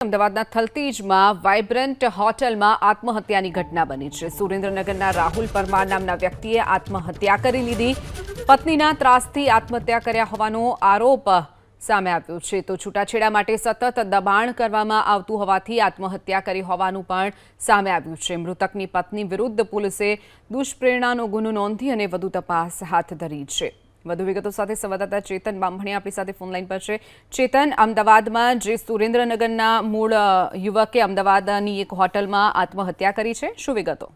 અમદાવાદના થલતીજમાં વાઇબ્રન્ટ હોટલમાં આત્મહત્યાની ઘટના બની છે। સુરેન્દ્રનગરના રાહુલ પરમાર નામના વ્યક્તિએ આત્મહત્યા કરી લીધી। પત્નીના ત્રાસથી આત્મહત્યા કર્યા હોવાનો આરોપ સામે આવ્યો છે। તો છૂટાછેડા માટે સતત દબાણ કરવામાં આવતું હોવાથી આત્મહત્યા કરી હોવાનું પણ સામે આવ્યું છે। મૃતકની પત્ની વિરુદ્ધ પોલીસે દુષ્પ્રેરણાનો ગુનો નોંધી અને વધુ તપાસ હાથ ધરી છે। વધુ વિગતો સાથે સંવાદદાતા ચેતન બામણી આપણી સાથે ફોનલાઈન પર છે। ચેતન, અમદાવાદમાં જે સુરેન્દ્રનગરના મૂળ યુવકે અમદાવાદની એક હોટલમાં આત્મહત્યા કરી છે, શું વિગતો?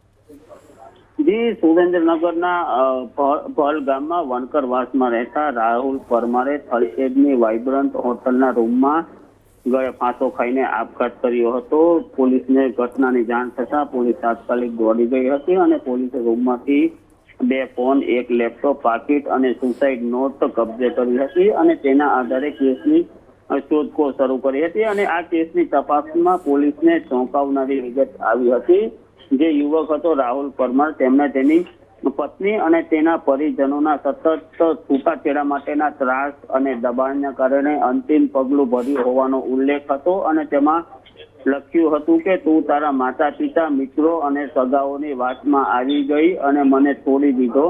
જી, સુરેન્દ્રનગરના ભલ ગામમાં વણકરવાસમાં રહેતા રાહુલ પરમારે થલતેજની વાઇબ્રન્ટ હોટલના રૂમમાં ગળે ફાંસો ખાઈને આપઘાત કર્યો હતો। પોલીસને ઘટનાની જાણ થતાં પોલીસ તાત્કાલિક દોડી ગઈ હતી અને પોલીસે રૂમમાંથી 2 ફોન, 1 લેપટોપ, પાકીટ અને સુસાઇડ નોટ કબજે કરી હતી અને તેના આધારે કેસની શોધખોળ શરૂ કરી હતી અને આ કેસની તપાસમાં પોલીસને ચોંકાવનારી વિગત આવી હતી। જે યુવક હતો રાહુલ પરમાર, તેમણે તેની પત્ની અને તેના પરિજનોના સતત છૂટાછેડા માટેના ત્રાસ અને દબાણના કારણે અંતિમ પગલું ભર્યું હોવાનો ઉલ્લેખ હતો અને તેમાં લખ્યું હતું કે તું તારા માતા પિતા, મિત્રો અને સગાઓની વાતમાં આવી ગઈ અને મને છોડી દીધો।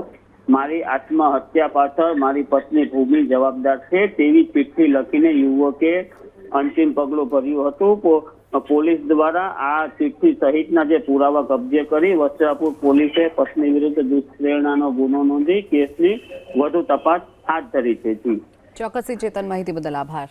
મારી આત્મહત્યા પાછળ મારી પત્ની ભૂમિ જવાબદાર છે તેવી ચિઠ્ઠી લખીને યુવકે અંતિમ પગલું ભર્યું હતું। પોલીસ દ્વારા આ ચિઠ્ઠી સહિતના જે પુરાવા કબજે કરી વસ્ત્રાપુર પોલીસે પત્ની વિરુદ્ધ દુષ્પ્રેરણાનો ગુનો નોંધી કેસની વધુ તપાસ હાથ ધરી છે। ચોક્કસથી ચેતન, માહિતી બદલ આભાર।